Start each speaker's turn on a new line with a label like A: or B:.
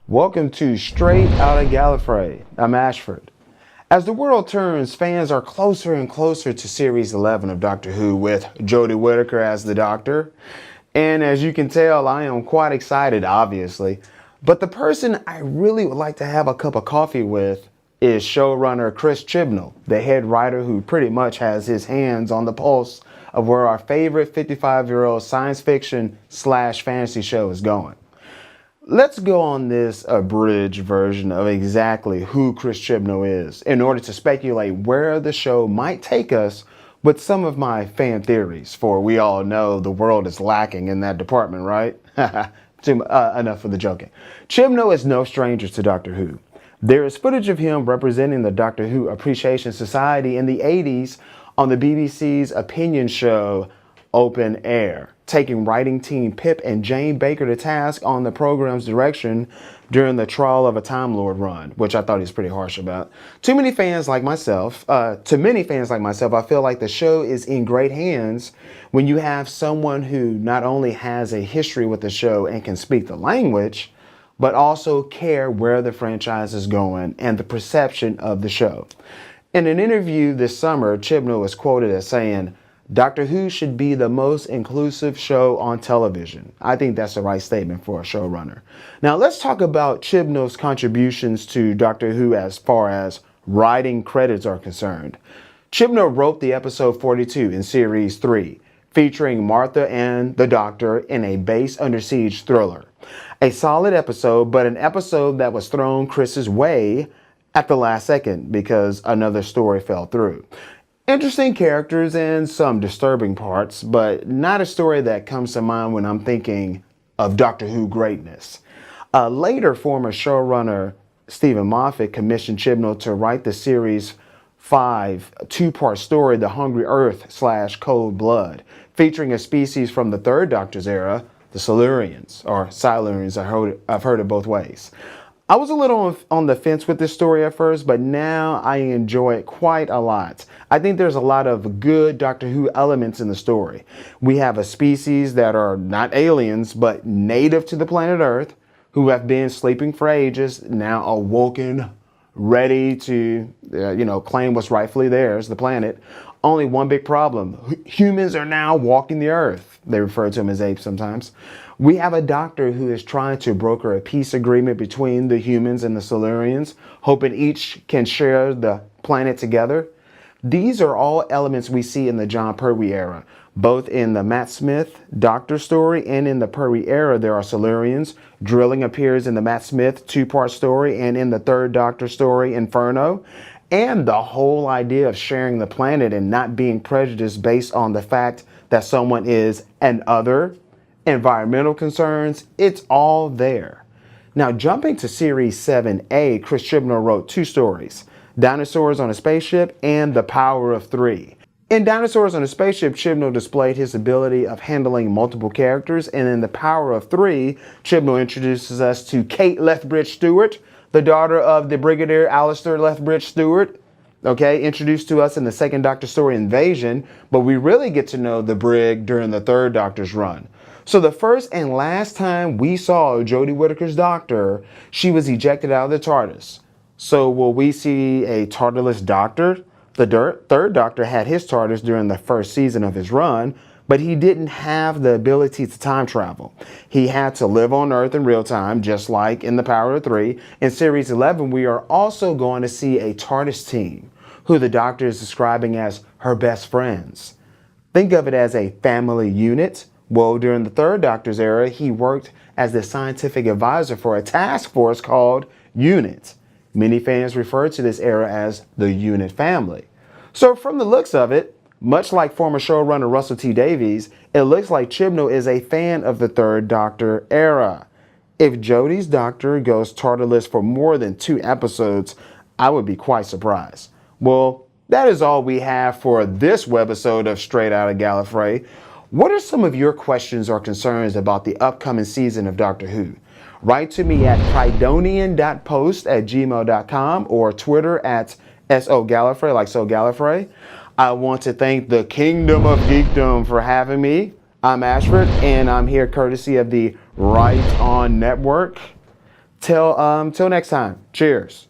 A: Welcome to Straight Outta Gallifrey. I'm Ashford. As the world turns, fans are closer and closer to Series 11 of Doctor Who with Jodie Whittaker as the Doctor. And as you can tell, I am quite excited, obviously. But the person I really would like to have a cup of coffee with is showrunner Chris Chibnalll, the head writer who pretty much has his hands on the pulse of where our favorite 55-year-old science fiction / fantasy show is going. Let's go on this abridged version of exactly who Chris Chibnalll is in order to speculate where the show might take us with some of my fan theories, for we all know the world is lacking in that department, right? Enough of the joking. Chibnalll is no stranger to Doctor Who. There is footage of him representing the Doctor Who Appreciation Society in the 80s on the BBC's opinion show Open Air, taking writing team Pip and Jane Baker to task on the program's direction during the Trial of a Time Lord run, which I thought he was pretty harsh about. To many fans like myself, I feel like the show is in great hands when you have someone who not only has a history with the show and can speak the language, but also care where the franchise is going and the perception of the show. In an interview this summer, Chibnalll was quoted as saying, "Doctor Who should be the most inclusive show on television." I think that's the right statement for a showrunner. Now let's talk about Chibnall's contributions to Doctor Who as far as writing credits are concerned. Chibnall wrote the episode 42 in Series 3, featuring Martha and the Doctor in a base under siege thriller. A solid episode, but an episode that was thrown Chris's way at the last second because another story fell through. Interesting characters and some disturbing parts, but not a story that comes to mind when I'm thinking of Doctor Who greatness. Later, former showrunner Stephen Moffat commissioned Chibnall to write the Series 5 two-part story, The Hungry Earth / Cold Blood, featuring a species from the Third Doctor's era, the Silurians, or Silurians, I've heard it both ways. I was a little on the fence with this story at first, but now I enjoy it quite a lot. I think there's a lot of good Doctor Who elements in the story. We have a species that are not aliens, but native to the planet Earth, who have been sleeping for ages, now awoken, ready to, claim what's rightfully theirs, the planet. Only one big problem. Humans are now walking the Earth. They refer to them as apes sometimes. We have a doctor who is trying to broker a peace agreement between the humans and the Silurians, hoping each can share the planet together. These are all elements we see in the John Pertwee era. Both in the Matt Smith Doctor story and in the Pertwee era, there are Silurians. Drilling appears in the Matt Smith two-part story and in the Third Doctor story, Inferno. And the whole idea of sharing the planet and not being prejudiced based on the fact that someone is an other, environmental concerns, it's all there. Now, jumping to Series 7A, Chris Chibnall wrote two stories, Dinosaurs on a Spaceship and The Power of Three. In Dinosaurs on a Spaceship, Chibnall displayed his ability of handling multiple characters, and in The Power of Three, Chibnall introduces us to Kate Lethbridge Stewart, the daughter of the Brigadier Alistair Lethbridge Stewart, introduced to us in the Second Doctor story, Invasion, but we really get to know the Brig during the Third Doctor's run. So the first and last time we saw Jodie Whittaker's Doctor, she was ejected out of the TARDIS. So will we see a TARDIS Doctor? The Third Doctor had his TARDIS during the first season of his run, but he didn't have the ability to time travel. He had to live on Earth in real time, just like in The Power of Three. In Series 11, we are also going to see a TARDIS team, who the Doctor is describing as her best friends. Think of it as a family unit. Well, during the Third Doctor's era, he worked as the scientific advisor for a task force called UNIT. Many fans refer to this era as the UNIT family. So from the looks of it, much like former showrunner Russell T Davies, it looks like Chibnall is a fan of the Third Doctor era. If Jodie's Doctor goes TARDIS for more than 2 episodes, I would be quite surprised. Well, that is all we have for this webisode of Straight Outta Gallifrey. What are some of your questions or concerns about the upcoming season of Doctor Who? Write to me at pridonian.post@gmail.com or Twitter at SOGallifrey, like So Gallifrey. I want to thank the Kingdom of Geekdom for having me. I'm Ashford, and I'm here courtesy of the Right On Network. Till next time, cheers.